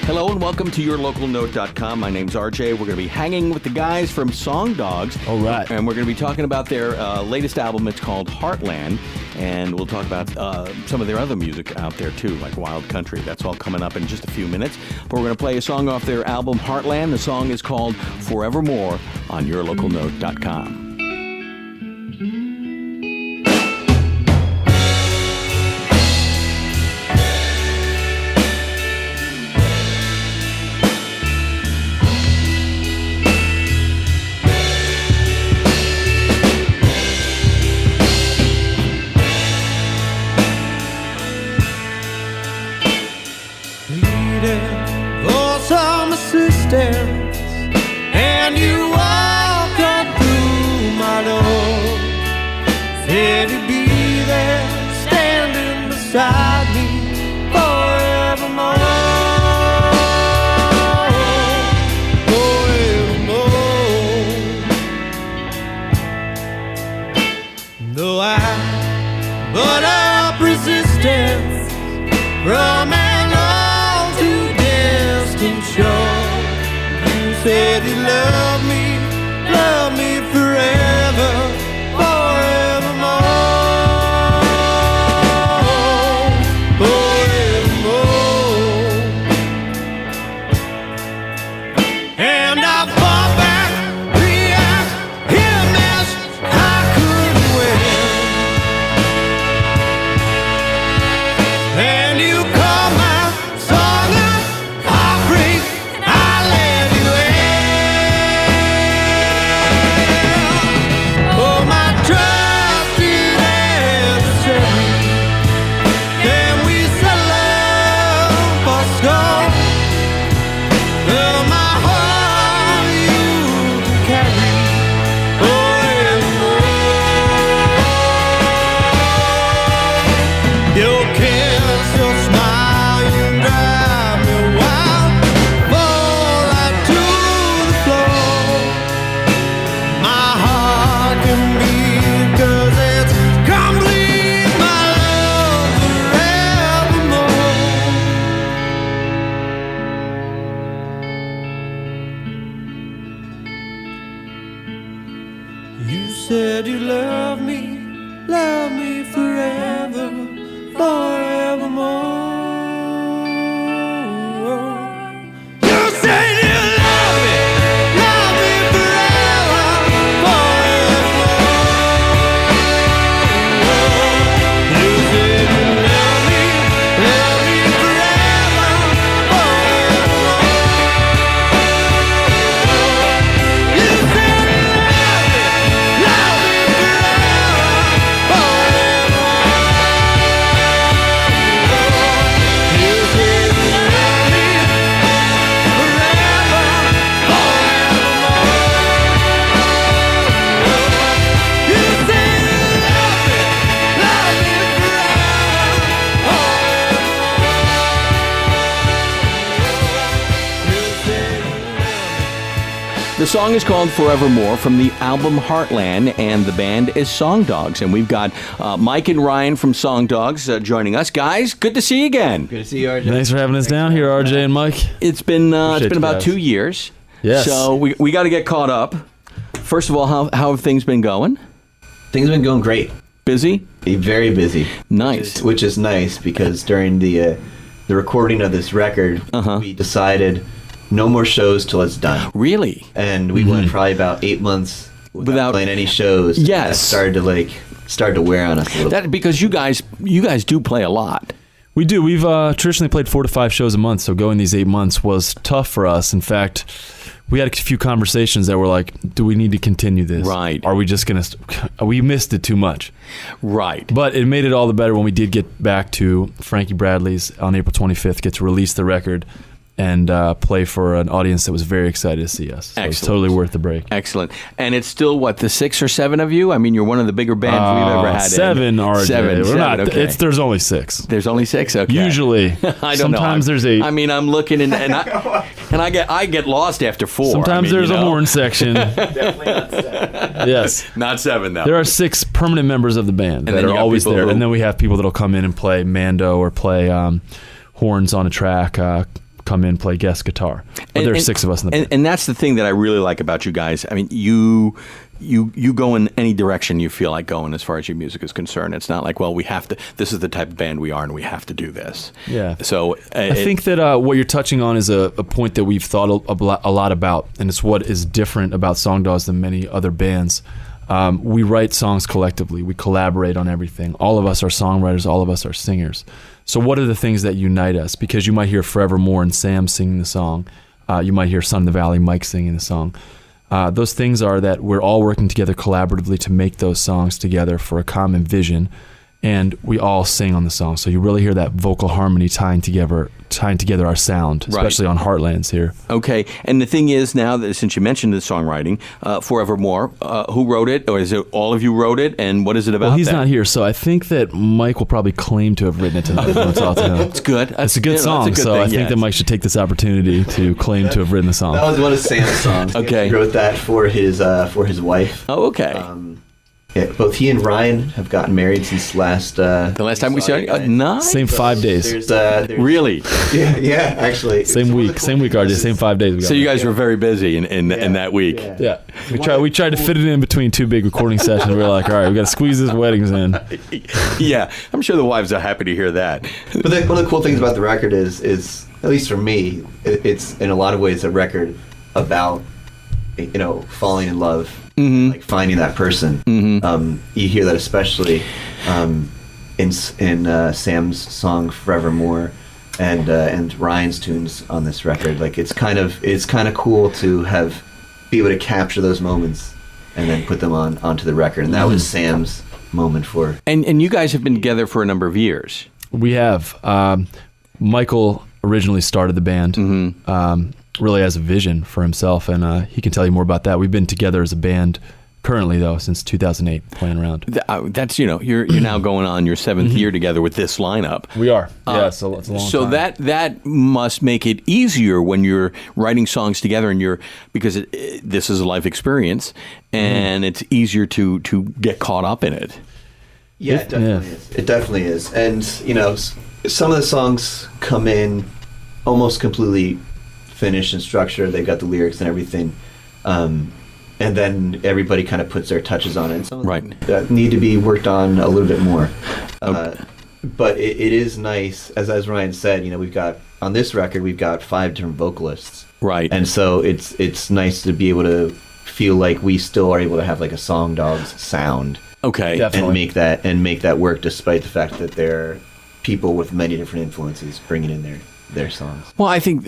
Hello and welcome to yourlocalnote.com. My name's RJ. We're going to be hanging with the guys from Song Dogs. All right. And we're going to be talking about their latest album. It's called Heartland. And we'll talk about some of their other music out there too, like Wild Country. That's all coming up in just a few minutes. But we're going to play a song off their album Heartland. The song is called Forevermore on yourlocalnote.com. And you walked up through my door, said you'd be there standing beside me forevermore, forevermore. Though I put up resistance from an all too distant shore, said you love me forever, forevermore, forevermore. And I fought back, react, hit a mess I couldn't win. And you called my song a heartbreak, and I let you in. You said you love me forever, forevermore. You said you love me forever, forevermore. You said you love me forever, forevermore. You said The song is called Forevermore from the album Heartland, and the band is Song Dogs. And we've got Mike and Ryan from Song Dogs joining us. Guys, good to see you again. Good to see you, RJ. Thanks for having us down here, RJ and Mike. It's been about 2 years. Yes. So we got to get caught up. First of all, how have things been going? Things have been going great. Busy? Very busy. Nice. Which is nice because during the recording of this record, we decided no more shows till it's done. Really? And we went probably about 8 months without playing any shows. Yes. That started to wear on us a little. That because you guys do play a lot. We do. We've traditionally played 4 to 5 shows a month, so going these 8 months was tough for us. In fact, we had a few conversations that were like, do we need to continue this? Right. Are we just going to... We missed it too much. Right. But it made it all the better when we did get back to Frankie Bradley's on April 25th, get to release the record and play for an audience that was very excited to see us. So it's totally worth the break. Excellent. And it's still, what, the 6 or 7 of you? I mean, you're one of the bigger bands we've ever had. 7, RJ. Seven, okay. There's only 6. There's only 6? Okay. Usually. I don't know. Sometimes there's 8. I mean, I'm looking and I get lost after 4. Sometimes there's a horn section. Definitely not 7. Yes. Not 7, though. There are 6 permanent members of the band that are always there. And then we have people that'll come in and play mando or play horns on a track. come in, play guest guitar. But there are 6 of us in the band. And that's the thing that I really like about you guys. I mean, you go in any direction you feel like going as far as your music is concerned. It's not like, well, we have to, this is the type of band we are and we have to do this. Yeah. So I think that what you're touching on is a point that we've thought a lot about, and it's what is different about Song Dogs than many other bands. We write songs collectively. We collaborate on everything. All of us are songwriters. All of us are singers. So what are the things that unite us? Because you might hear Forevermore and Sam singing the song. You might hear Son of the Valley, Mike singing the song. Those things are that we're all working together collaboratively to make those songs together for a common vision, and we all sing on the song. So you really hear that vocal harmony tying together our sound, especially on Heartlands here. Okay, and the thing is now that since you mentioned the songwriting, Forevermore, who wrote it, or is it all of you wrote it, and what is it about? Well, he's not here, so I think that Mike will probably claim to have written it tonight. It's good. It's a good song, I think that Mike should take this opportunity to claim to have written the song. That was one of Sam's songs. Okay, he wrote that for his wife. Oh, okay. Yeah, both he and Ryan have gotten married since the last time we saw you. Nice. Same 5 days. There's really? Yeah, actually. Same week, RJ. Same 5 days. So you guys were very busy in that week. Yeah. We tried to fit it in between 2 big recording sessions. We were like, all right, we got to squeeze these weddings in. Yeah, I'm sure the wives are happy to hear that. But one of the cool things about the record is at least for me, it's in a lot of ways a record about falling in love. Mm-hmm. Like finding that person. Mm-hmm. You hear that especially in Sam's song Forevermore and Ryan's tunes on this record. Like it's kind of cool to be able to capture those moments and then put them onto the record. And that was Sam's moment for. And you guys have been together for a number of years. We have. Michael originally started the band. Mm-hmm. Really as a vision for himself, and he can tell you more about that. We've been together as a band currently, though, since 2008, playing around. That's you're now going on your 7th year together with this lineup. We are. Yeah, so it's a long time. So that must make it easier when you're writing songs together, and because this is a life experience, and it's easier to get caught up in it. Yeah, it definitely is. It definitely is, and some of the songs come in almost completely finished and structured. They've got the lyrics and everything, and then everybody kind of puts their touches on it. And some of them need to be worked on a little bit more. But it is nice, as Ryan said. We've got on this record we've got 5 different vocalists, right? And so it's nice to be able to feel like we still are able to have like a Song Dogs sound, okay, definitely. and make that work despite the fact that there are people with many different influences bringing in their songs. Well, I think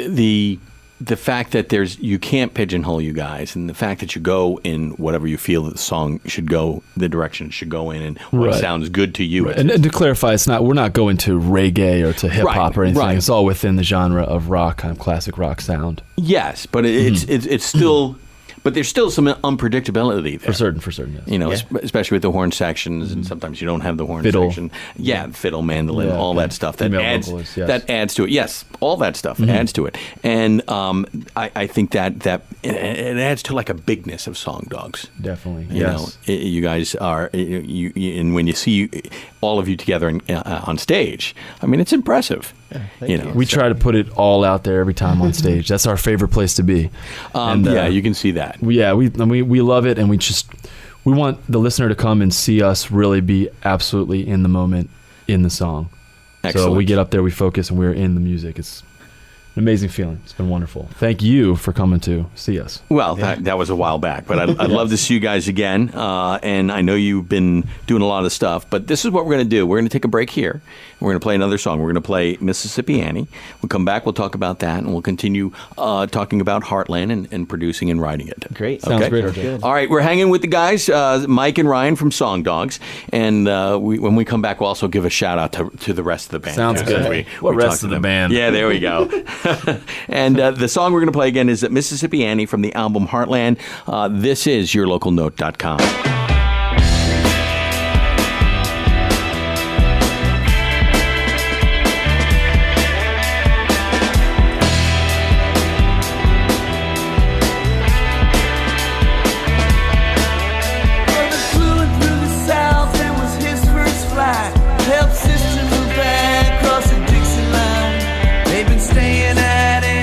the fact that you can't pigeonhole you guys, and the fact that you go in whatever you feel that the song should go, the direction it should go in, and what sounds good to you. Right. And to clarify, we're not going to reggae or to hip hop or anything. It's all within the genre of rock, kind of classic rock sound. Yes, but it's still. But there's still some unpredictability there. For certain, yes. Especially with the horn sections, and sometimes you don't have the horn fiddle. Section. Yeah, fiddle, mandolin, all that stuff. That adds to it. Yes, all that stuff adds to it. And I think that it adds to like a bigness of Song Dogs. Definitely, you guys are, and when you see all of you together on stage, I mean, it's impressive. Yeah, we try to put it all out there every time on stage. That's our favorite place to be. You can see that. We love it, and we want the listener to come and see us really be absolutely in the moment in the song. Excellent. So we get up there, we focus, and we're in the music. It's an amazing feeling. It's been wonderful. Thank you for coming to see us. Well, that was a while back, but I'd love to see you guys again. And I know you've been doing a lot of stuff, but this is what we're going to do. We're going to take a break here. We're going to play another song. We're going to play Mississippi Annie. We'll come back. We'll talk about that, and we'll continue talking about Heartland and producing and writing it. Great. Sounds great. All right. We're hanging with the guys, Mike and Ryan from Song Dogs. And when we come back, we'll also give a shout-out to the rest of the band. Sounds good. What rest of the band? Yeah, there we go. And the song we're going to play again is Mississippi Annie from the album Heartland. This is yourlocalnote.com. Staying at it.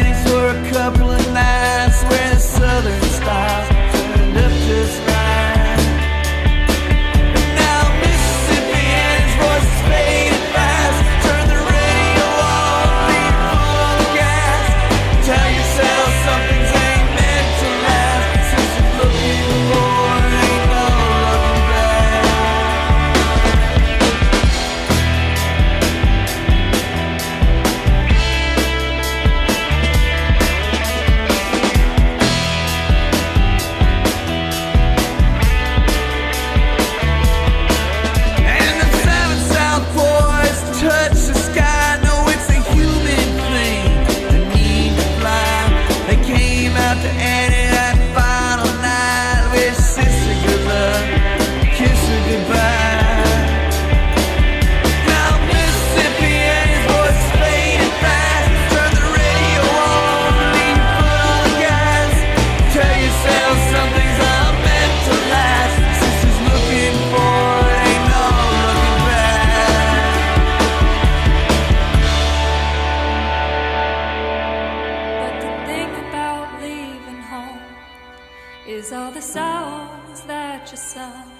all the songs that you sung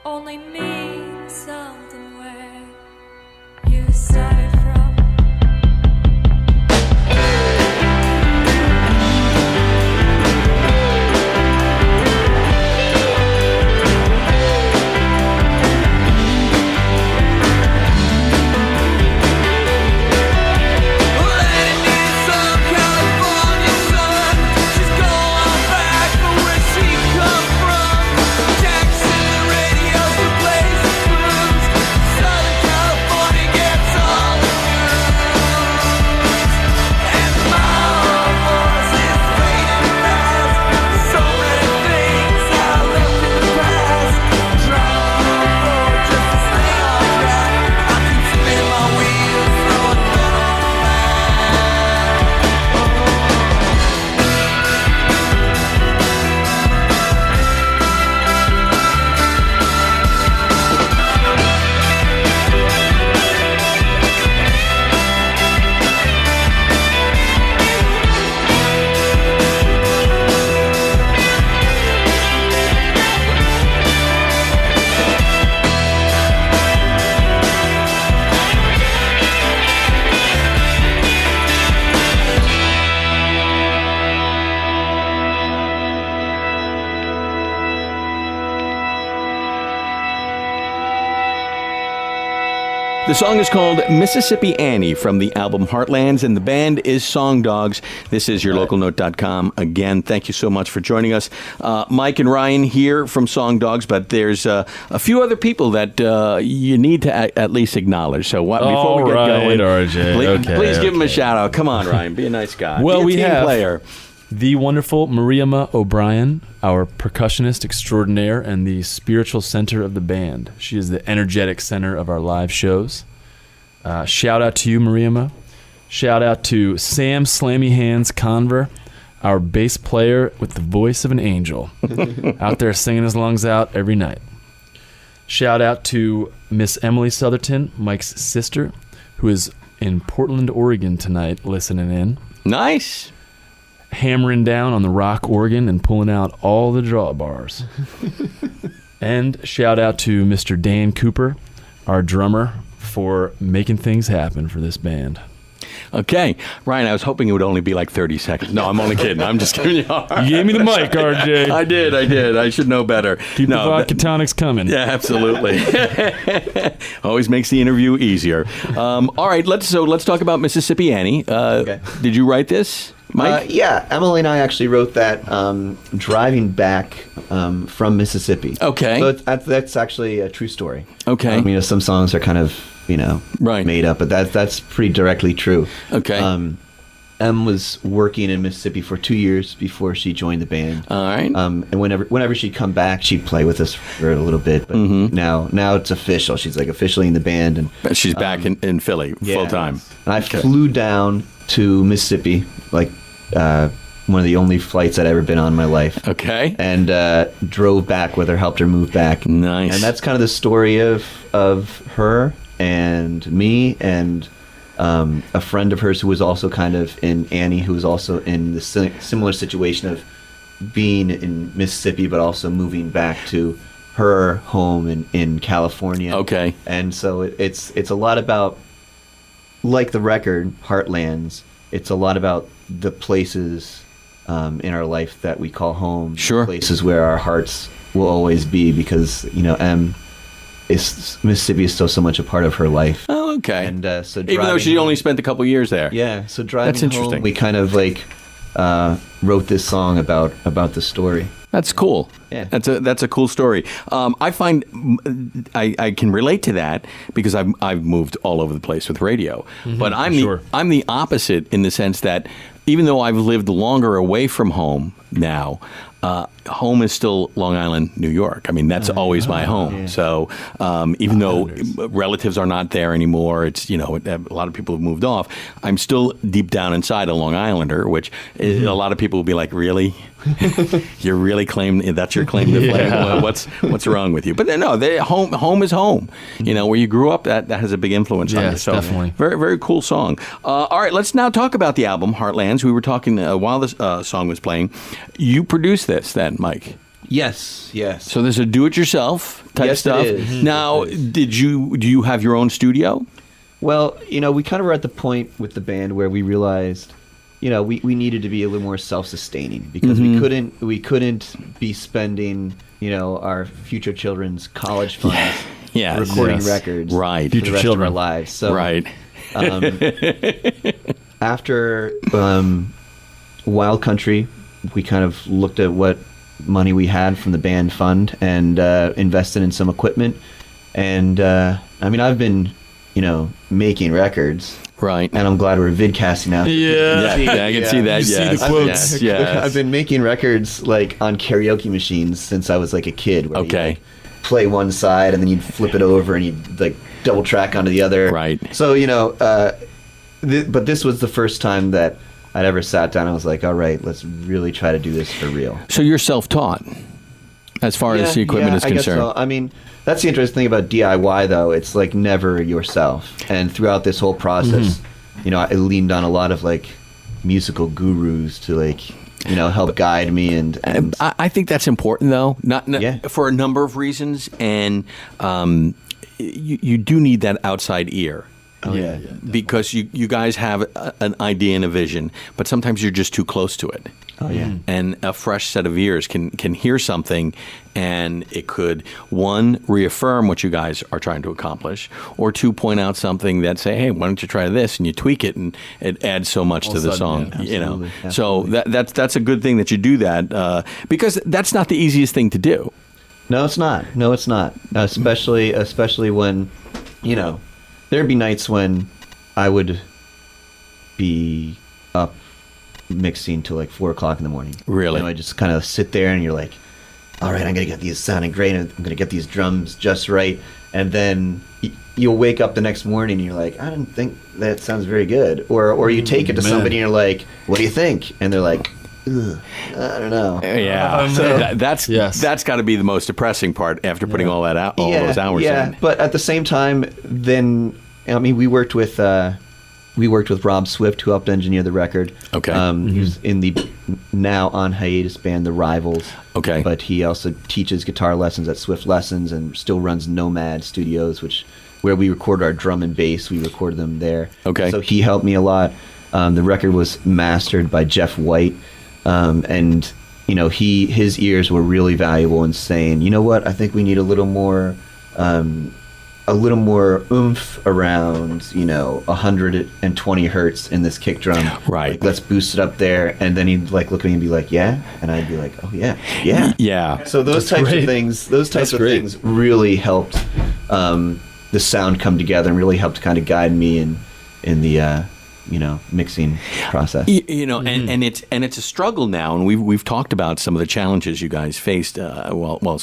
only mean something where you started from. The song is called Mississippi Annie from the album Heartlands, and the band is Song Dogs. This is yourlocalnote.com. Again, thank you so much for joining us. Mike and Ryan here from Song Dogs, but there's a few other people that you need to at least acknowledge. So before we get going, RJ. Please give them a shout out. Come on, Ryan, be a nice guy. Well, be a we team have player. the wonderful Mariama O'Brien, our percussionist extraordinaire and the spiritual center of the band. She is the energetic center of our live shows. Shout out to you, Mariama. Shout out to Sam Slammy Hands Conver, our bass player with the voice of an angel, out there singing his lungs out every night. Shout out to Miss Emily Southerton, Mike's sister, who is in Portland, Oregon tonight, listening in. Nice. Hammering down on the rock organ and pulling out all the drawbars. And shout out to Mr. Dan Cooper, our drummer, for making things happen for this band. Okay. Ryan, I was hoping it would only be like 30 seconds. No, I'm only kidding. I'm just giving you a hard. You gave me the mic, RJ. I did. I should know better. Keep the vodka tonics coming. Yeah, absolutely. Always makes the interview easier. All right, let's talk about Mississippi Annie. Okay. Did you write this, Mike? Yeah, Emily and I actually wrote that driving back from Mississippi. Okay. So that's actually a true story. Okay. Some songs are kind of, Right. made up, but that's pretty directly true. Okay. Em was working in Mississippi for 2 years before she joined the band. All right. And whenever she'd come back, she'd play with us for a little bit. But now it's official. She's like officially in the band, and She's back in Philly full time. And I flew down to Mississippi, like one of the only flights I'd ever been on in my life. Okay. And drove back with her, helped her move back. Nice. And that's kind of the story of her and me and a friend of hers who was also kind of in Annie, who was also in the similar situation of being in Mississippi, but also moving back to her home in California. Okay. And so it's a lot about, like the record Heartlands, it's a lot about the places in our life that we call home. Sure. Places where our hearts will always be, because Mississippi is still so much a part of her life. Oh, okay. And so even though she only spent a couple years there. Yeah, so driving That's interesting. home, we kind of wrote this song about the story. That's cool. Yeah. That's a cool story. I find I can relate to that because I've moved all over the place with radio. But I'm the opposite in the sense that even though I've lived longer away from home now, home is still Long Island, New York. I mean, that's always my home. Yeah. So even though relatives are not there anymore, it's, a lot of people have moved off. I'm still deep down inside a Long Islander, which a lot of people will be like, really? You're really claiming that's your claim to fame? Well, what's wrong with you? But no, home is home. Where you grew up, that has a big influence on you. So definitely. Very, very cool song. All right, let's now talk about the album, Heartlands. We were talking while this song was playing. You produced this then, Mike? Yes. So there's a do-it-yourself type Yes, it stuff. is. Now, do you have your own studio? Well, we kind of were at the point with the band where we realized, we needed to be a little more self-sustaining because we couldn't be spending, our future children's college funds recording records right. for Future the rest children. of our lives. So, Right. after Wild Country, we kind of looked at what money we had from the band fund and invested in some equipment. And I've been, making records. Right. And I'm glad we're vidcasting now. Yeah. Yeah, I can see that. You see Yes. the quotes. Yes. I've been making records like on karaoke machines since I was like a kid. Where Okay. you'd, like, play one side and then you'd flip it over and you'd like double track onto the other. Right. So but this was the first time that I'd ever sat down. And I was like, all right, let's really try to do this for real. So you're self-taught as far as the equipment is I guess concerned. so. That's the interesting thing about DIY, though. It's like never yourself. And throughout this whole process, I leaned on a lot of like musical gurus to like, help guide me. And I think that's important, though, not Yeah. for a number of reasons. And you do need that outside ear. Oh, yeah. Because you guys have an idea and a vision, but sometimes you're just too close to it. Oh, yeah. And a fresh set of ears can hear something, and it could, one, reaffirm what you guys are trying to accomplish, or two, point out something that say, hey, why don't you try this? And you tweak it, and it adds so much to the song. Absolutely. So that's a good thing that you do that, because that's not the easiest thing to do. No, it's not. Especially when, there'd be nights when I would be up mixing till like 4 o'clock in the morning. Really? I just kind of sit there and you're like, all right, I'm going to get these sounding great and I'm going to get these drums just right. And then you'll wake up the next morning and you're like, I didn't think that sounds very good. Or you take it to somebody and you're like, what do you think? And they're like, ugh, I don't know. Yeah, So- that's got to be the most depressing part after putting all that out, all those hours in. But at the same time, then we worked with Rob Swift, who helped engineer the record. Okay. He was in the now on hiatus band The Rivals. Okay. But he also teaches guitar lessons at Swift Lessons and still runs Nomad Studios, where we record our drum and bass. We record them there. Okay. So he helped me a lot. The record was mastered by Jeff White. And his ears were really valuable in saying, you know what, I think we need a little more oomph around 120 hertz in this kick drum. Right. Like, let's boost it up there. And then he'd like look at me and be like, yeah, and I'd be like, oh yeah. Yeah. So those types of things really helped the sound come together and really helped kind of guide me in the mixing process. And it's a struggle now, and we've talked about some of the challenges you guys faced while the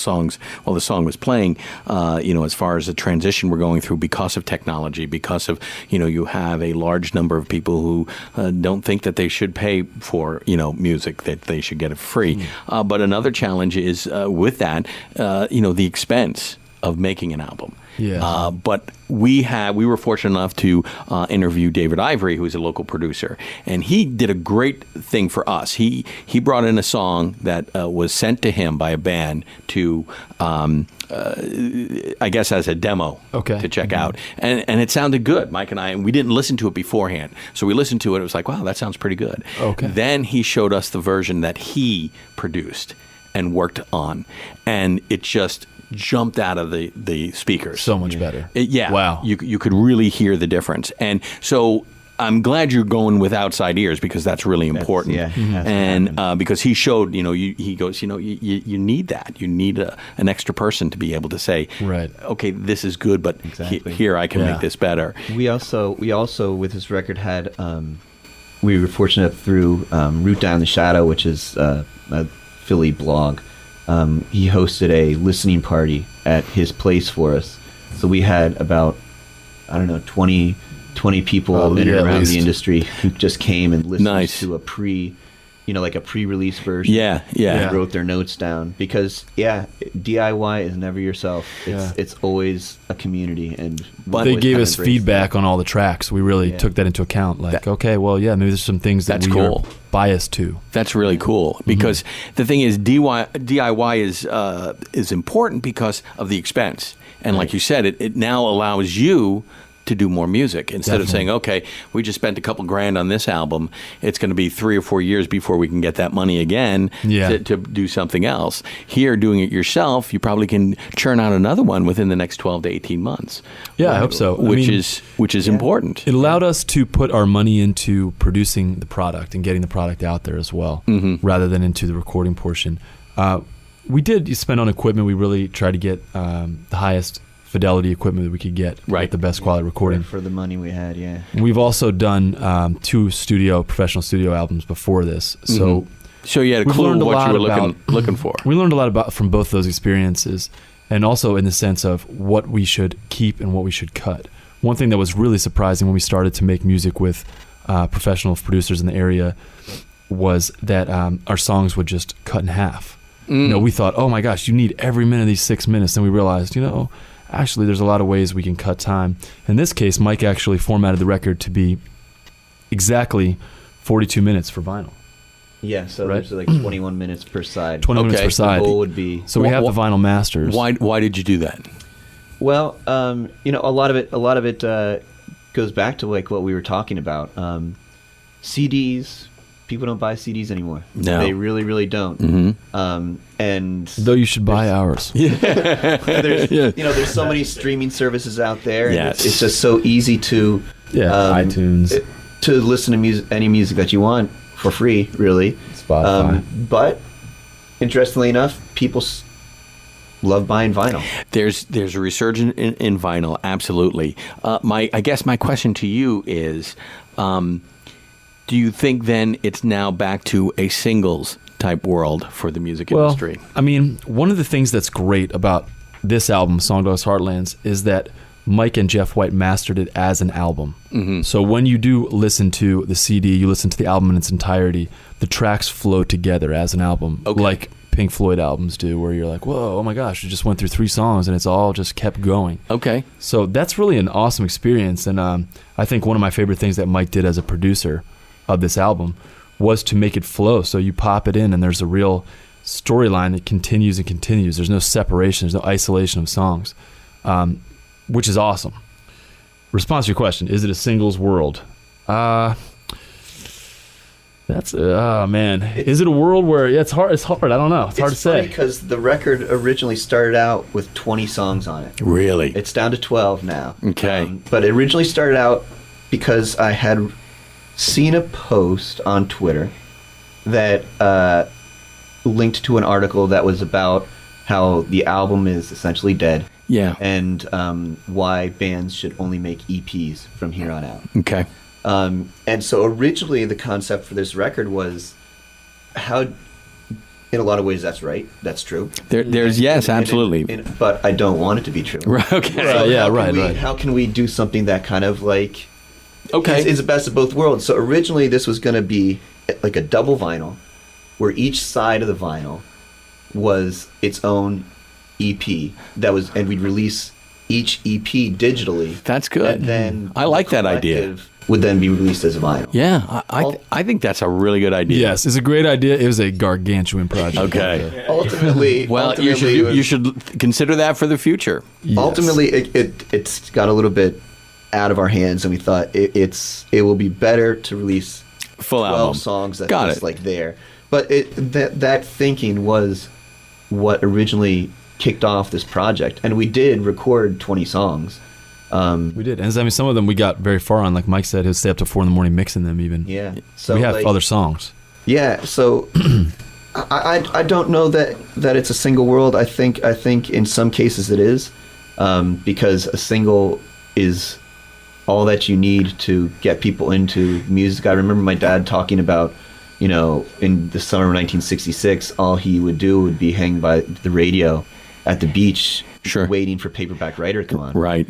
song was playing. As far as the transition we're going through because of technology, because of you have a large number of people who don't think that they should pay for music, that they should get it free. But another challenge is with that the expense of making an album. Yeah. But we were fortunate enough to interview David Ivory, who's a local producer, and he did a great thing for us. He brought in a song that was sent to him by a band to, I guess, as a demo to check out, and it sounded good. Mike and we didn't listen to it beforehand, so we listened to it. It was like, wow, that sounds pretty good. Okay. Then he showed us the version that he produced and worked on, and it just jumped out of the speakers. So much better. Wow. You could really hear the difference. And so I'm glad you're going with outside ears because that's really important. And because he showed, he goes, you need that. You need an extra person to be able to say, right, okay, this is good, but here I can make this better. We also with this record had, we were fortunate through Root Down the Shadow, which is a Philly blog. He hosted a listening party at his place for us. So we had about, 20 people in and around the industry who just came and listened to a like a pre-release version. Yeah. They wrote their notes down because DIY is never yourself. It's always a community, and they gave us feedback on all the tracks. We really took that into account. Like, okay, well, maybe there's some things that we are biased to. That's really cool because the thing is, DIY is important because of the expense, and like you said, it now allows you to do more music instead of saying, okay, we just spent a couple grand on this album. It's going to be 3 or 4 years before we can get that money again to do something else. Here, doing it yourself, you probably can churn out another one within the next 12 to 18 months. Yeah, I hope so. Which is important. It allowed us to put our money into producing the product and getting the product out there as well, rather than into the recording portion. We did spend on equipment. We really tried to get the highest fidelity equipment that we could get, right? The best quality recording for the money we had. We've also done 2 professional studio albums before this, so you had a clue what you were looking for. We learned a lot from both those experiences, and also in the sense of what we should keep and what we should cut. One thing that was really surprising when we started to make music with professional producers in the area was that our songs would just cut in half. We thought, oh my gosh, you need every minute of these 6 minutes. Then we realized, actually, there's a lot of ways we can cut time. In this case, Mike actually formatted the record to be exactly 42 minutes for vinyl. Yeah, so there's like 21 minutes per side. 20 minutes per side. The goal would be... So we have the vinyl masters. Why did you do that? Well, a lot of it goes back to like what we were talking about. CDs. People don't buy CDs anymore. No, they really, really don't. And though you should buy ours. There's so many streaming services out there. And it's just so easy to iTunes to listen to music, any music that you want for free, really. Spotify. But interestingly enough, people love buying vinyl. There's a resurgence in vinyl, absolutely. I guess my question to you is. Do you think then it's now back to a singles type world for the music industry? I mean, one of the things that's great about this album, Songdogs Heartlands, is that Mike and Jeff White mastered it as an album. So when you do listen to the CD, you listen to the album in its entirety, the tracks flow together as an album, like Pink Floyd albums do, where you're like, whoa, oh my gosh, you just went through 3 songs and it's all just kept going. Okay. So that's really an awesome experience, and I think one of my favorite things that Mike did as a producer of this album was to make it flow. So you pop it in and there's a real storyline that continues and continues. There's no separation, there's no isolation of songs, which is awesome. Response to your question, is it a singles world? Is it a world where it's hard? I don't know. It's hard to say. Because the record originally started out with 20 songs on it. Really? It's down to 12 now. Okay. But it originally started out because I had seen a post on Twitter that linked to an article that was about how the album is essentially dead. Yeah. And why bands should only make EPs from here on out. Okay. And so originally the concept for this record was how, in a lot of ways, that's right. That's true. Absolutely. But I don't want it to be true. Right. Okay. So right. How can we do something that kind of like... is the best of both worlds. So originally this was going to be like a double vinyl where each side of the vinyl was its own EP and we'd release each EP digitally. That's good. And then I like that idea. Would then be released as a vinyl. Yeah, I think that's a really good idea. Yes, it's a great idea. It was a gargantuan project. Okay. Ultimately, you should consider that for the future. Yes. Ultimately, it's got a little bit out of our hands, and we thought it will be better to release full 12 album songs that's just like there. But that thinking was what originally kicked off this project, and we did record 20 songs. We did, and I mean, some of them we got very far on. Like Mike said, he'll stay up to 4 a.m. mixing them. Even so we have other songs. Yeah, so I don't know that it's a single world. I think in some cases it is, because a single is all that you need to get people into music. I remember my dad talking about, in the summer of 1966, all he would do would be hang by the radio at the beach, waiting for Paperback Writer to come on. Right.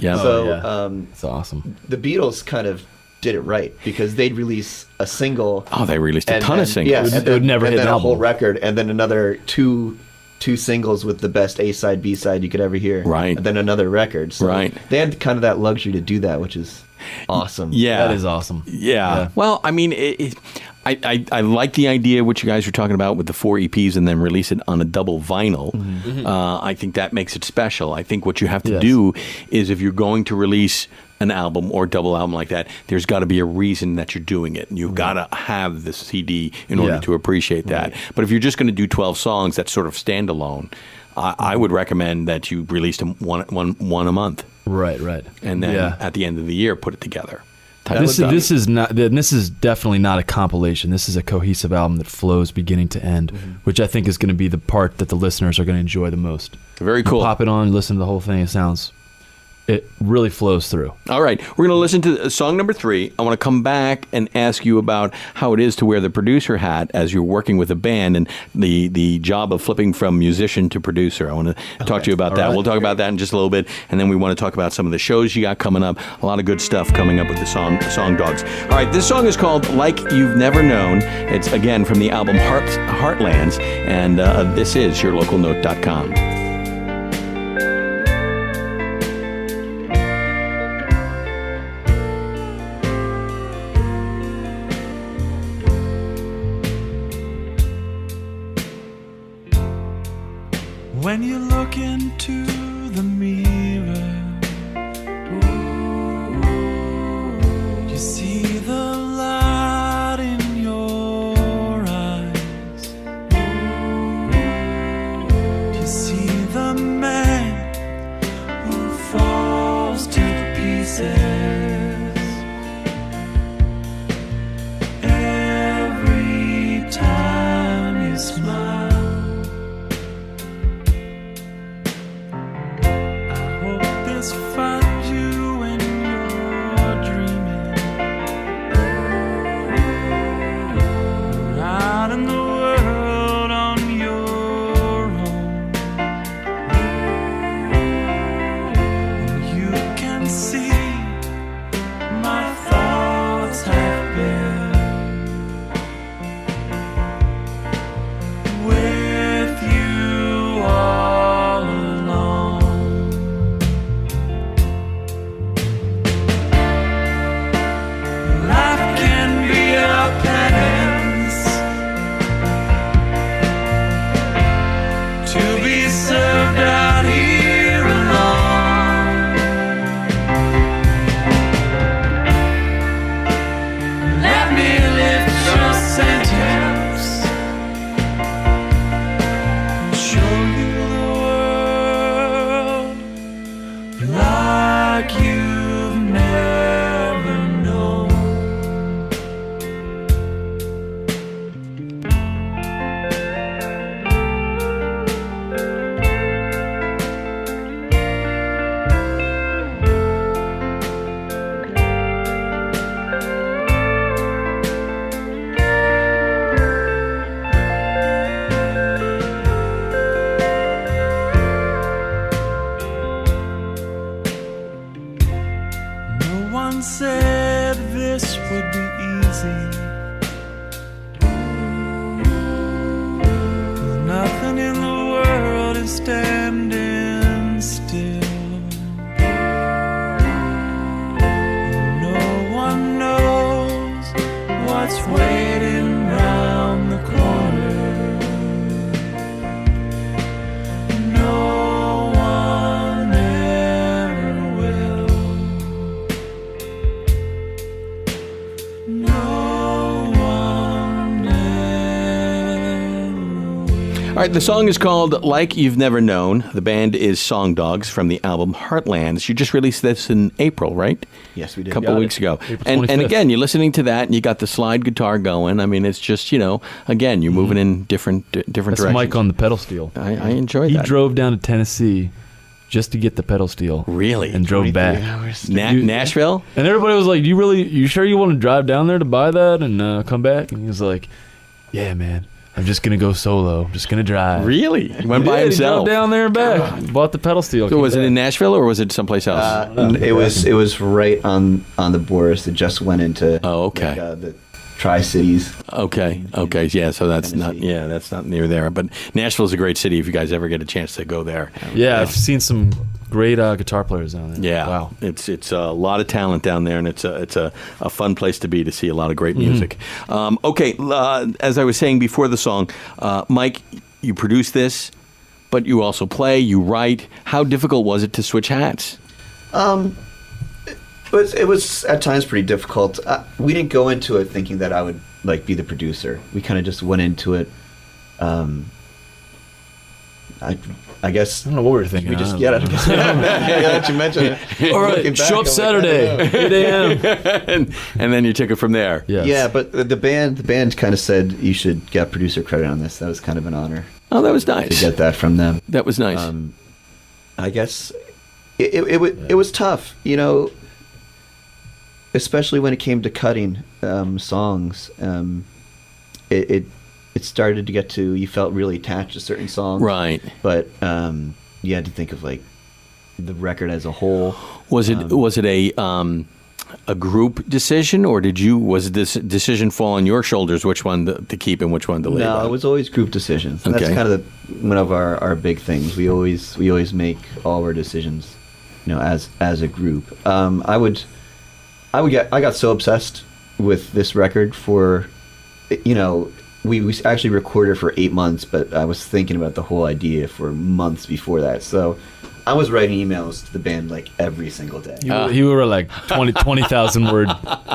Yeah. So it's awesome. The Beatles kind of did it right, because they'd release a single. Oh, they released a ton of singles. Yeah, It would never hit and then an a whole album. record, and then another two singles with the best A side, B side you could ever hear. Right. And then another record. So Right. They had kind of that luxury to do that, which is awesome. Yeah. That is awesome. Yeah. Well, I mean, I like the idea what you guys were talking about with the 4 EPs and then release it on a double vinyl. I think that makes it special. I think what you have to Yes. do is, if you're going to release an album or double album like that, there's got to be a reason that you're doing it. And you've got to have the CD in order Yeah. to appreciate that. But if you're just going to do 12 songs that sort of stand alone, I would recommend that you release them one a month. Right. And then at the end of the year, put it together. This is definitely not a compilation. This is a cohesive album that flows beginning to end, which I think is going to be the part that the listeners are going to enjoy the most. Very cool. Pop it on, listen to the whole thing. It really flows through. All right, we're going to listen to song number 3. I want to come back and ask you about how it is to wear the producer hat as you're working with a band, and the job of flipping from musician to producer. I want to talk to you about that. right. We'll talk about that in just a little bit, and then we want to talk about some of the shows you got coming up. A lot of good stuff coming up with the song Dogs. All right, this song is called Like You've Never Known. It's, again, from the album Heartlands, and this is yourlocalnote.com. When you look into the mirror, you see the light in your eyes. You see the man who falls to pieces every time you smile. Find you when you're dreaming, out in the world on your own. You can see my thoughts have been with you all along. Life can be a penance to be served out here alone. Let me lift your sentence and show you the world like you've never known. No one said this would be easy. 'Cause nothing in the world is standing still. No one knows what's waiting round the corner. No one ever will. No one ever will. All right, the song is called Like You've Never Known. The band is Song Dogs from the album Heartlands. You just released this in April, right? Yes, we A did. couple of weeks ago. April And 25th. again, you're listening to that and you got the slide guitar going. I mean, it's just, again, you're moving in different That's directions. Mike on the pedal steel. I enjoy He that. drove down to Tennessee just to get the pedal steel. Really? And drove 23 back. hours. Nashville? And everybody was like, you sure you want to drive down there to buy that and come back? And he was like, yeah, man. I'm just gonna go solo. I'm just gonna drive. Really? He went by He himself. drove down there and back. Bought the pedal steel. So was it in Nashville or was it someplace else? It was right on the borders. It just went into Okay. the Tri-Cities. Okay. Yeah. So that's Tennessee. that's not near there. But Nashville's a great city if you guys ever get a chance to go there. Yeah, I've seen some great guitar players down there. Yeah. Wow. It's a lot of talent down there, and it's a fun place to be to see a lot of great music. Okay. As I was saying before the song, Mike, you produce this, but you also play. You write. How difficult was it to switch hats? It was at times pretty difficult. We didn't go into it thinking that I would be the producer. We kind of just went into it. I guess I don't know what we were thinking. we just I don't know. that you mentioned it. All right, Looking back, show up I'm like, Saturday, I don't know. 8 a.m. and then you took it from there. Yes. Yeah, but the band kind of said you should get producer credit on this. That was kind of an honor Oh, that was to nice. get that from them. That was nice. I guess it was tough, especially when it came to cutting songs. It started to get to, you felt really attached to certain songs, Right. But you had to think of the record as a whole. Was it a group decision, or was this decision fall on your shoulders? Which one to keep and which one to leave? No, it was always group decisions. That's Okay. kind of one of our big things. We always make all of our decisions, as a group. I got so obsessed with this record for, we actually recorded for 8 months, but I was thinking about the whole idea for months before that. So I was writing emails to the band every single day. You were like 20,000 word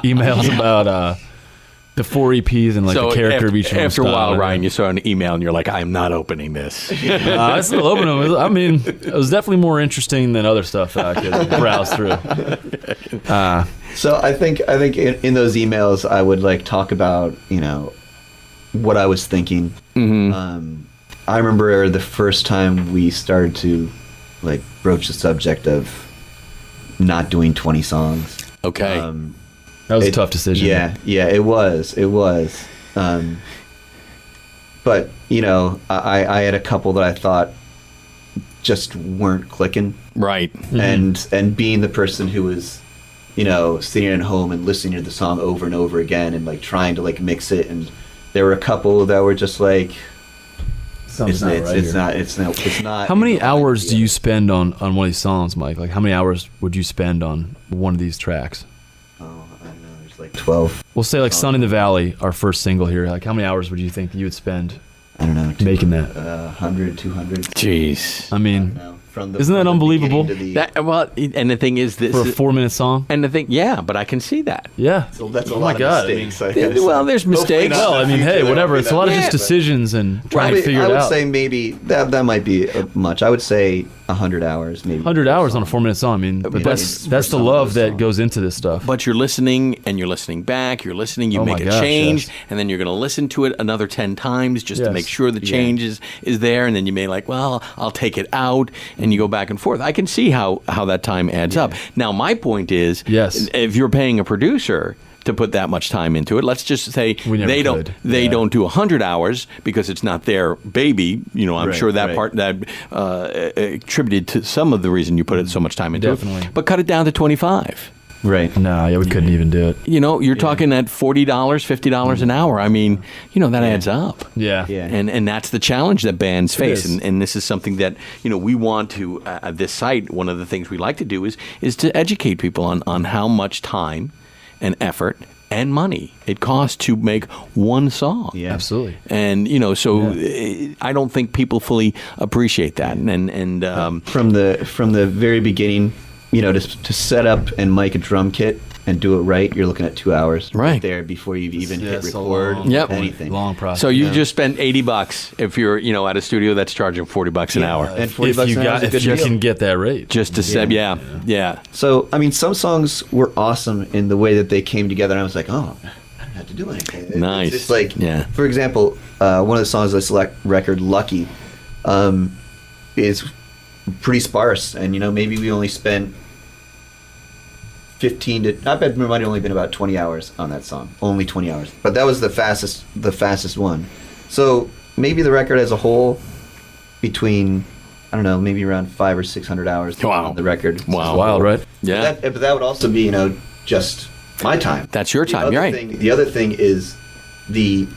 emails about the 4 EPs and the character of each one. After a while, Ryan, you saw an email and you're like, I'm not opening this. I still open them. I mean, it was definitely more interesting than other stuff that I could browse through. So I think in those emails I would talk about what I was thinking. Mm-hmm. I remember the first time we started to broach the subject of not doing 20 songs. Okay. That was a tough decision. Yeah, it was. But I had a couple that I thought just weren't clicking. Right. Mm-hmm. And being the person who was sitting at home and listening to the song over and over again and trying to mix it, and there were a couple that were just it's not. How many hours do you spend on one of these songs, Mike? How many hours would you spend on one of these tracks? Oh, I don't know. There's 12. We'll say Sun in the Valley, our first single here. How many hours would you think you would spend I don't know. making that? 100, 200. Jeez. I mean, No. Isn't that unbelievable? And the thing is this. for a 4-minute song? And the thing, yeah, but I can see that. Yeah. So that's a Oh lot my God, of mistakes. I guess. Well, there's mistakes. Well, I mean, hey, whatever. It's a lot of just Yeah, but- decisions and trying to Probably, figure I it would out. say maybe that might be much. I would say 100 hours, maybe. 100 hours on a 4-minute song. I mean, but But that's for the some of love those that songs. goes into this stuff. But you're listening and you're listening back. You're listening. You Oh make my a gosh, change, yes. and then you're going to listen to it another 10 times just to Yes. make sure the change is there. And then you may well, I'll take it out, and you go back and forth. I can see how that time adds up. Now, my point is, Yes. if you're paying a producer to put that much time into it, let's just say We never they could. don't do 100 hours because it's not their baby. I'm Right, sure that right. part that attributed to some of the reason you put so much time into Definitely. it. But cut it down to 25. Right. No, yeah, we couldn't even do it. You're talking at $40, $50 an hour. I mean, that adds up. Yeah. Yeah. And that's the challenge that bands face. is. And this is something that, we want to, at this site, one of the things we like to do is to educate people on how much time and effort and money it costs to make one song. Yeah. Absolutely. And, I don't think people fully appreciate that. And From the very beginning, to set up and mic a drum kit and do it right, you're looking at 2 hours Right. there before you've even Yeah, hit it's a record. long- Yep. Anything. Long process. so you just spent $80 if you're, at a studio that's charging $40 an hour. And 40 if bucks you an hour is a if good you deal. can get that rate. Just to say, yeah. So, I mean, some songs were awesome in the way that they came together, and I was like, oh, I don't have to do anything. Nice. It's just Yeah. for example, one of the songs on this record, Lucky, is pretty sparse, and, maybe we only spent 15 to, I bet there might have only been about 20 hours on that song. Only 20 hours. But that was the fastest one. So maybe the record as a whole, between, I don't know, maybe around 500 or 600 hours on the record. Wow. Wild, right? Yeah. But that would also be, just my time. That's your time, right? The other thing is you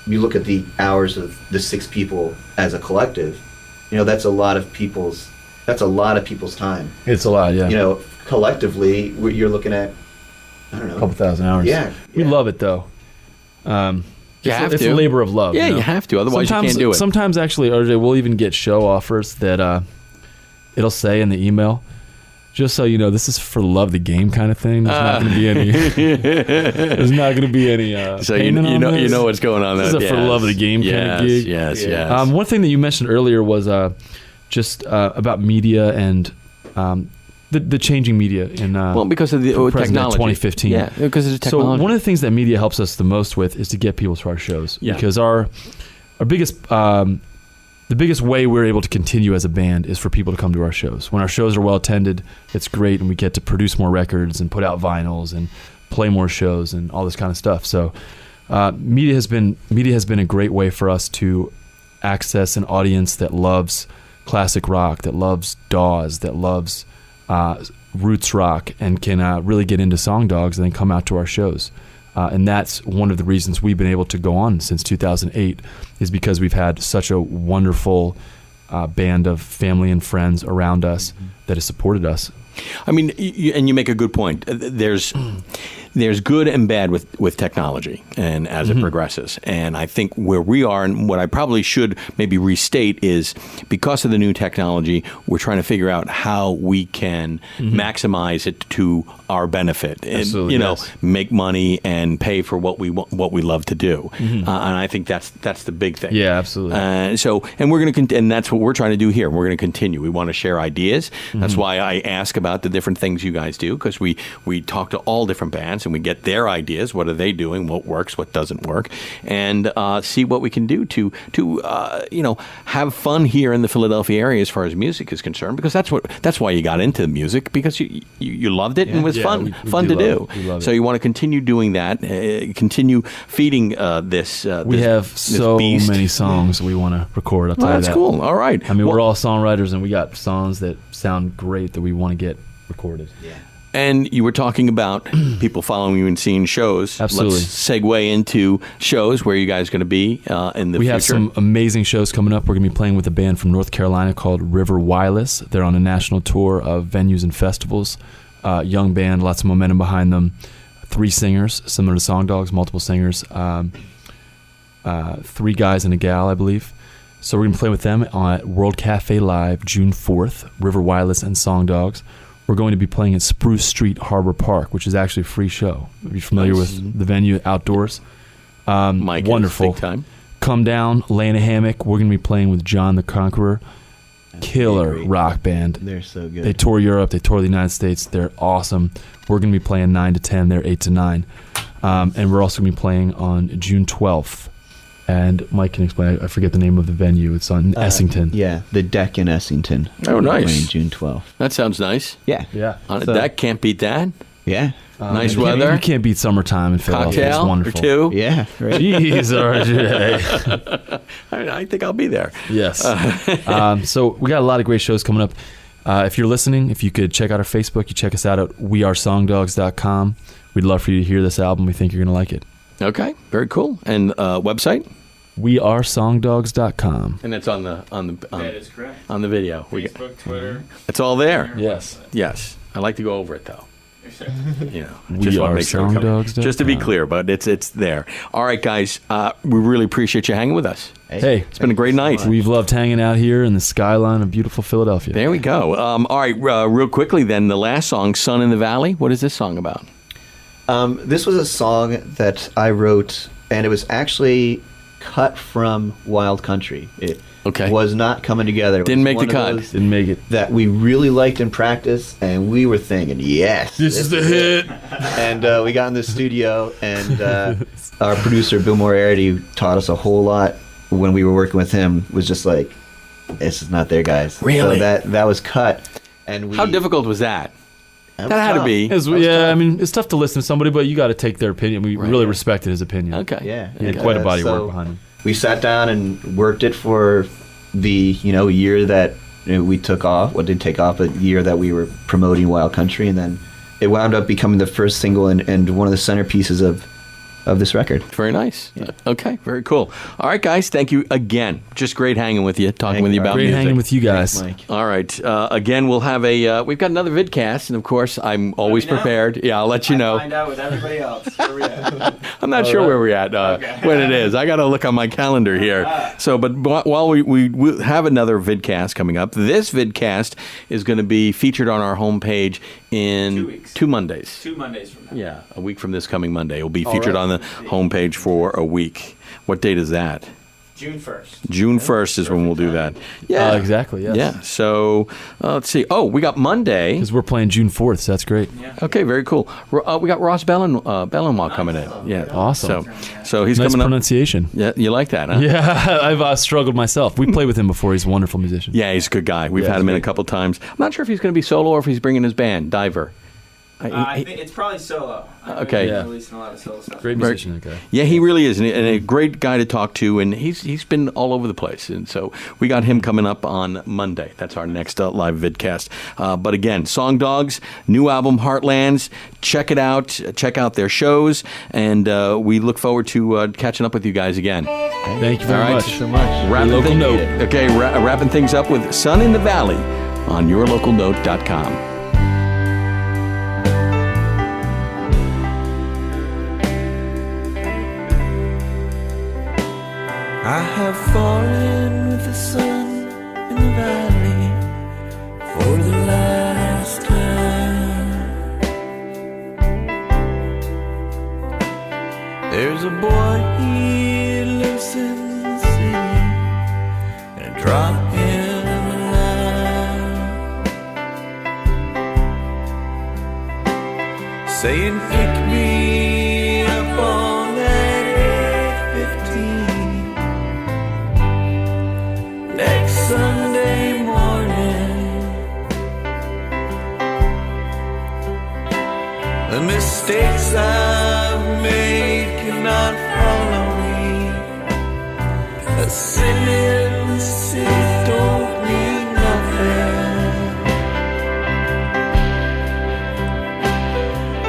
look at the hours of the 6 people as a collective, that's a lot of people's time. It's a lot, yeah. Collectively, you're looking at, I don't know, a couple thousand hours. Yeah. We love it, though. It's a labor of love. Yeah, you have to. Otherwise, you can't do it. Sometimes, actually, RJ, we'll even get show offers that it'll say in the email, just so you know, this is for the love of the game kind of thing. There's not going to be any. There's not going to be any. So you know what's going on. This is a for the love of the game kind of gig. Yes. One thing that you mentioned earlier was just about media and the changing media in because of the technology. 2015. Yeah, because of the technology. So one of the things that media helps us the most with is to get people to our shows. Yeah. Because our biggest the biggest way we're able to continue as a band is for people to come to our shows. When our shows are well attended, it's great, and we get to produce more records and put out vinyls and play more shows and all this kind of stuff. So media has been a great way for us to access an audience that loves classic rock, that loves Dawes, that loves roots rock, and can really get into Song Dogs and then come out to our shows. And that's one of the reasons we've been able to go on since 2008, is because we've had such a wonderful band of family and friends around us that has supported us. I mean, and you make a good point. There's good and bad with technology, and as it progresses. And I think where we are, and what I probably should maybe restate, is because of the new technology, we're trying to figure out how we can maximize it to our benefit. Absolutely, and, yes. make money and pay for what we we love to do. And I think that's the big thing. Yeah, absolutely. And we're going to and that's what we're trying to do here. We're going to continue. We want to share ideas. That's why I ask about the different things you guys do, because we talk to all different bands and we get their ideas. What are they doing? What works? What doesn't work? And see what we can do to have fun here in the Philadelphia area as far as music is concerned. Because that's why you got into music, because you loved it and it was fun to do. So you want to continue doing that. Continue feeding this. We have so many songs we want to record. I'll tell you that. That's cool. All right. I mean, we're all songwriters, and we got songs that sound great that we want to get recorded. Yeah. And you were talking about people following you and seeing shows. Absolutely. Let's segue into shows. Where are you guys going to be in the future? We have some amazing shows coming up. We're going to be playing with a band from North Carolina called River Wireless. They're on a national tour of venues and festivals. Young band, lots of momentum behind them. 3 singers, similar to Song Dogs, multiple singers. 3 guys and a gal, I believe. So we're going to play with them at World Cafe Live June 4th, River Wireless and Song Dogs. We're going to be playing at Spruce Street Harbor Park, which is actually a free show. Are you familiar with the venue outdoors? Mike, wonderful. big time. Come down, lay in a hammock. We're going to be playing with John the Conqueror. Killer rock band. They're so good. They tour Europe. They tour the United States. They're awesome. We're going to be playing 9 to 10. They're 8 to 9. And we're also going to be playing on June 12th. And Mike can explain. I forget the name of the venue. It's on Essington. Yeah, the deck in Essington. Oh, nice. Playing June 12th. That sounds nice. Yeah. Yeah. On a deck, can't beat that. Yeah. Nice You weather. can't beat summertime in Philadelphia. It's Cocktail or wonderful. 2. Yeah. Right. Jeez, RJ. I think I'll be there. Yes. So we got a lot of great shows coming up. If you're listening, if you could check out our Facebook, you check us out at wearesongdogs.com. We'd love for you to hear this album. We think you're going to like it. Okay, very cool. And website? wearesongdogs.com. And it's on the That is correct. on the video. Facebook, Twitter. It's all there. Yes. Yes. I like to go over it though. You know, wearesongdogs.com. just to be clear, but it's there. All right, guys, we really appreciate you hanging with us. Hey, It's been a great night. we've loved hanging out here in the skyline of beautiful Philadelphia. There we go. All right, real quickly then, the last song, "Sun in the Valley." What is this song about? This was a song that I wrote, and it was actually cut from Wild Country. It was not coming together. It Didn't was make the one of cut. those Didn't make it. that we really liked in practice, and we were thinking, yes, This is the hit. And we got in the studio, and our producer Bill Moriarty taught us a whole lot when we were working with him. Was just like, this is not there, guys. Really? So that was cut. And we, How difficult was that? was That had to tough. be. I mean, it's tough to listen to somebody, but you got to take their opinion. We really respected his opinion. Okay. Yeah, He had and, quite a body of so work behind him. we sat down and worked it for the year that we took off. Well, didn't take off, but year that we were promoting Wild Country, and then it wound up becoming the first single and one of the centerpieces of this record. Very nice. Yeah. Okay, very cool. All right, guys, thank you again. Just great hanging with you, talking with you about Great music. hanging with you guys. Thanks, Mike. All right. Again, we'll have we've got another vidcast, and of course, I'm always me know. prepared. Yeah, I'll let you know. Find out with everybody else. Where we at? I'm not sure where we're at when it is. I got to look on my calendar here. So, but while we have another vidcast coming up, this vidcast is going to be featured on our homepage in 2 weeks. 2 Mondays. 2 Mondays from now. Yeah, a week from this coming Monday. It will be featured on the homepage for a week. What date is that? June 1st. June 1st is when we'll do that. Yeah. Exactly, yes. Yeah. So, let's see. Oh, we got Monday. Because we're playing June 4th, so that's great. Yeah. Okay, very cool. We got Ross Bellenwall coming in. Yeah. Awesome. So he's Nice coming up. pronunciation. Yeah, you like that, huh? Yeah, I've struggled myself. We played with him before. He's a wonderful musician. Yeah, he's a good guy. We've Yeah, had him he's in a couple times. I'm not sure if he's going to be solo or if he's bringing his band, Diver. I think it's probably solo. Okay. He's Yeah. releasing a lot of solo stuff. Great musician, okay. Yeah, he really is, and a great guy to talk to, and he's been all over the place, and so we got him coming up on Monday. That's our next live vidcast. But again, Song Dogs, new album Heartlands. Check it out. Check out their shows, and we look forward to catching up with you guys again. Thank you very All right. much. So much. Wrapping Local note. Okay, wrapping things up with Sun in the Valley on yourlocalnote.com. I have fallen with the sun in the valley for the last time. There's a boy, he lives in the city, and I drop him a line saying pick me up on that 8:15 next Sunday morning. The mistakes I've made cannot follow me. A sin in the city don't mean nothing.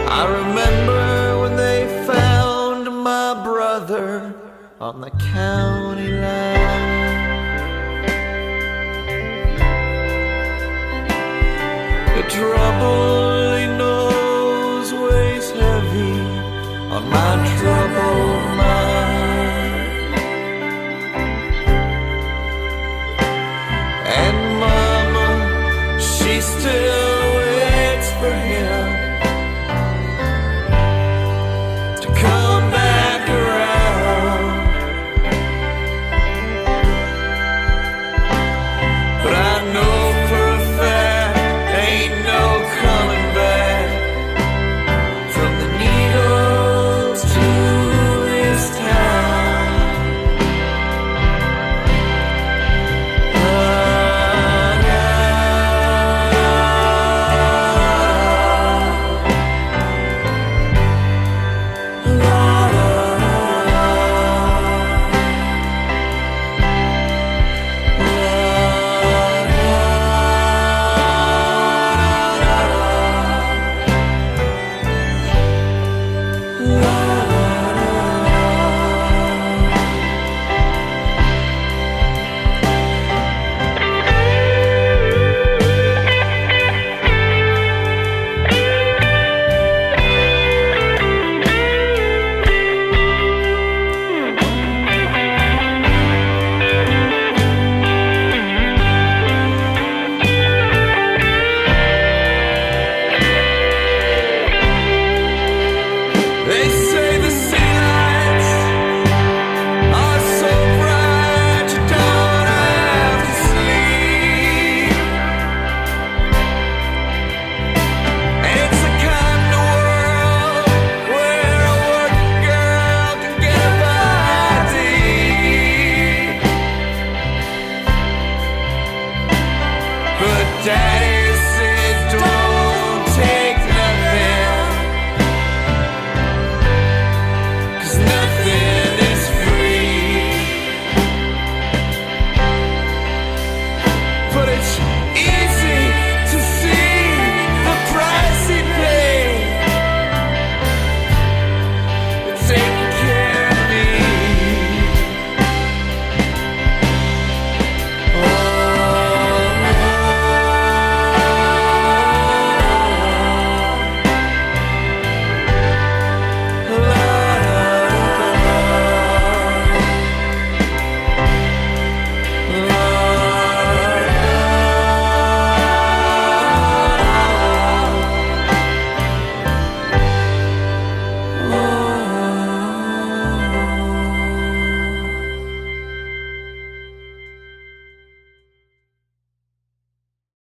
I remember when they found my brother on the county line. The trouble